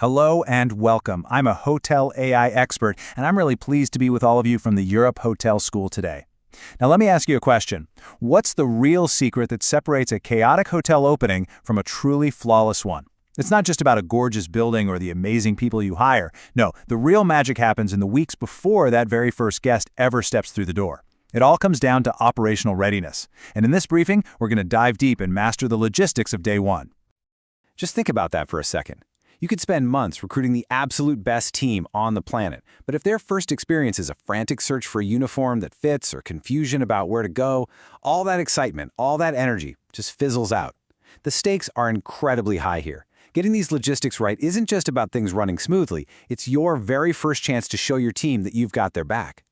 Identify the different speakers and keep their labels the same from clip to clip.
Speaker 1: Hello and welcome. I'm a hotel AI expert, and I'm really pleased to be with all of you from the Europe Hotel School today. Now, let me ask you a question. What's the real secret that separates a chaotic hotel opening from a truly flawless one? It's not just about a gorgeous building or the amazing people you hire. No, the real magic happens in the weeks before that very first guest ever steps through the door. It all comes down to operational readiness. And in this briefing, we're going to dive deep and master the logistics of day one.
Speaker 2: Just think about that for a second. You could spend months recruiting the absolute best team on the planet, but if their first experience is a frantic search for a uniform that fits or confusion about where to go, all that excitement, all that energy just fizzles out. The stakes are incredibly high here. Getting these logistics right isn't just about things running smoothly, it's your very first chance to show your team that you've got their back.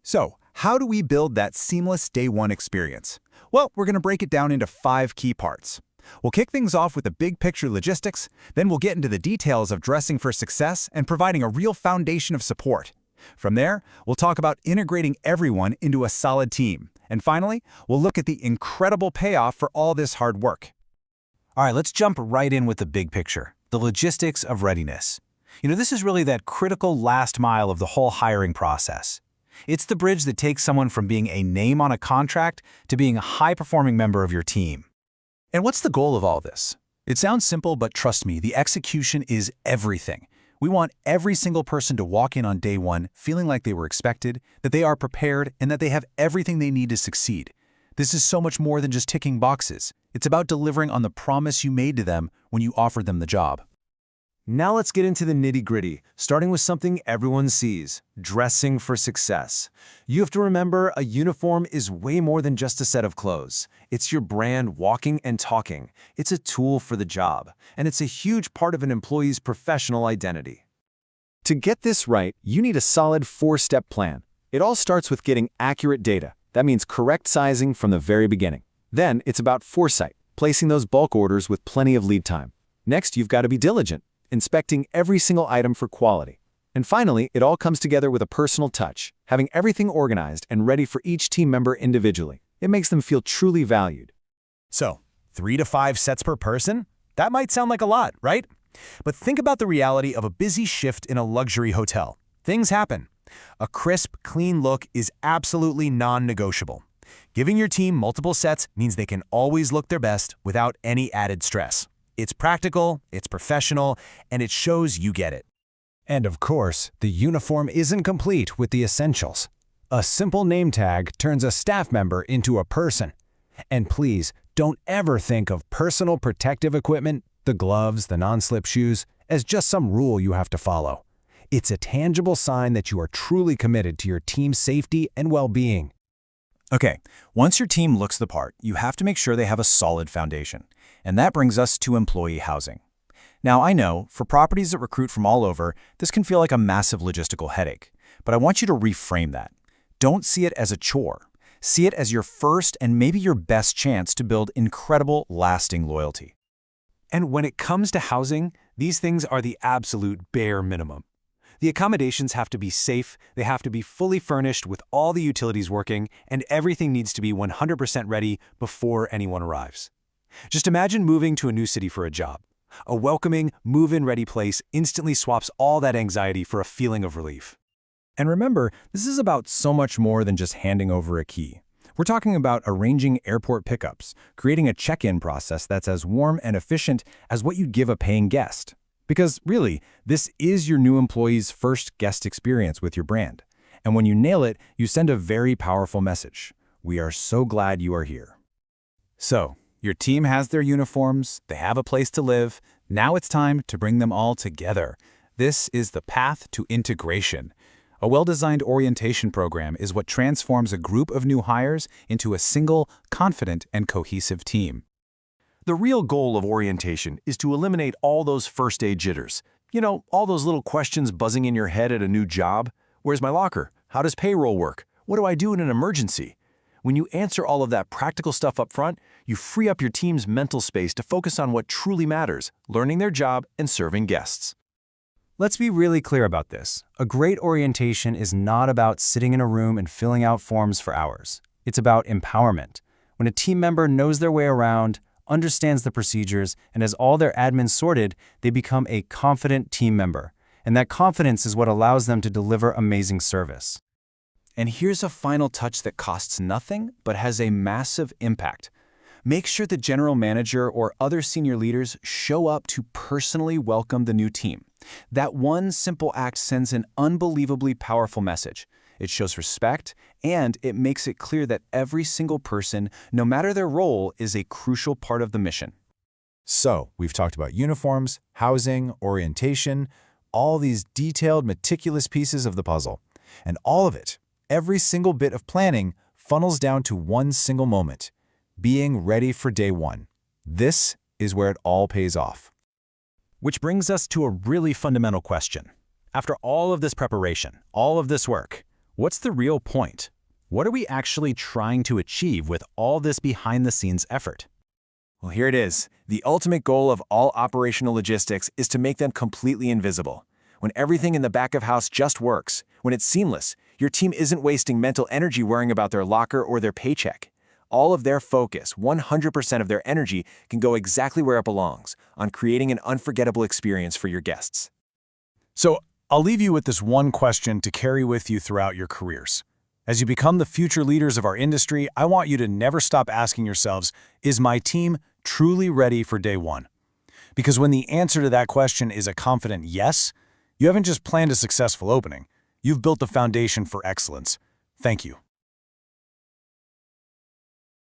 Speaker 3: So, how do we build that seamless day one experience? Well, we're going to break it down into 5 key parts. We'll kick things off with the big picture logistics, then we'll get into the details of dressing for success and providing a real foundation of support. From there, we'll talk about integrating everyone into a solid team. And finally, we'll look at the incredible payoff for all this hard work.
Speaker 2: All right, let's jump right in with the big picture, the logistics of readiness. This is really that critical last mile of the whole hiring process. It's the bridge that takes someone from being a name on a contract to being a high-performing member of your team.
Speaker 1: And what's the goal of all this? It sounds simple, but trust me, the execution is everything. We want every single person to walk in on day one feeling like they were expected, that they are prepared, and that they have everything they need to succeed. This is so much more than just ticking boxes. It's about delivering on the promise you made to them when you offered them the job.
Speaker 4: Now let's get into the nitty-gritty, starting with something everyone sees, dressing for success. You have to remember, a uniform is way more than just a set of clothes. It's your brand walking and talking. It's a tool for the job, and it's a huge part of an employee's professional identity.
Speaker 5: To get this right, you need a solid 4-step plan. It all starts with getting accurate data. That means correct sizing from the very beginning. Then it's about foresight, placing those bulk orders with plenty of lead time. Next, you've got to be diligent, inspecting every single item for quality. And finally, it all comes together with a personal touch, having everything organized and ready for each team member individually. It makes them feel truly valued.
Speaker 3: So, 3 to 5 sets per person? That might sound like a lot, right? But think about the reality of a busy shift in a luxury hotel. Things happen. A crisp, clean look is absolutely non-negotiable. Giving your team multiple sets means they can always look their best without any added stress. It's practical, it's professional, and it shows you get it.
Speaker 2: And of course, the uniform isn't complete with the essentials. A simple name tag turns a staff member into a person. And please, don't ever think of personal protective equipment, the gloves, the non-slip shoes, as just some rule you have to follow. It's a tangible sign that you are truly committed to your team's safety and well-being.
Speaker 1: Okay, once your team looks the part, you have to make sure they have a solid foundation. And that brings us to employee housing. Now, I know, for properties that recruit from all over, this can feel like a massive logistical headache. But I want you to reframe that. Don't see it as a chore. See it as your first and maybe your best chance to build incredible, lasting loyalty.
Speaker 4: And when it comes to housing, these things are the absolute bare minimum. The accommodations have to be safe, they have to be fully furnished with all the utilities working, and everything needs to be 100% ready before anyone arrives. Just imagine moving to a new city for a job. A welcoming, move-in ready place instantly swaps all that anxiety for a feeling of relief.
Speaker 1: And remember, this is about so much more than just handing over a key. We're talking about arranging airport pickups, creating a check-in process that's as warm and efficient as what you'd give a paying guest. Because really, this is your new employee's first guest experience with your brand. And when you nail it, you send a very powerful message. We are so glad you are here. So, your team has their uniforms, they have a place to live. Now it's time to bring them all together. This is the path to integration. A well-designed orientation program is what transforms a group of new hires into a single, confident, and cohesive team.
Speaker 4: The real goal of orientation is to eliminate all those first-day jitters. All those little questions buzzing in your head at a new job. Where's my locker? How does payroll work? What do I do in an emergency? When you answer all of that practical stuff up front, you free up your team's mental space to focus on what truly matters, learning their job and serving guests.
Speaker 2: Let's be really clear about this. A great orientation is not about sitting in a room and filling out forms for hours. It's about empowerment. When a team member knows their way around,
Speaker 4: understands the procedures, and has all their admin sorted, they become a confident team member. And that confidence is what allows them to deliver amazing service.
Speaker 2: And here's a final touch that costs nothing but has a massive impact. Make sure the general manager or other senior leaders show up to personally welcome the new team. That one simple act sends an unbelievably powerful message. It shows respect, and it makes it clear that every single person, no matter their role, is a crucial part of the mission.
Speaker 3: So, we've talked about uniforms, housing, orientation, all these detailed, meticulous pieces of the puzzle. And all of it, every single bit of planning, funnels down to one single moment: being ready for day one. This is where it all pays off.
Speaker 1: Which brings us to a really fundamental question. After all of this preparation, all of this work, what's the real point? What are we actually trying to achieve with all this behind-the-scenes effort?
Speaker 3: Well, here it is. The ultimate goal of all operational logistics is to make them completely invisible. When everything in the back of house just works, when it's seamless, your team isn't wasting mental energy worrying about their locker or their paycheck. All of their focus, 100% of their energy, can go exactly where it belongs, on creating an unforgettable experience for your guests.
Speaker 1: So, I'll leave you with this one question to carry with you throughout your careers. As you become the future leaders of our industry, I want you to never stop asking yourselves, is my team truly ready for day one? Because when the answer to that question is a confident yes, you haven't just planned a successful opening, you've built the foundation for excellence. Thank you.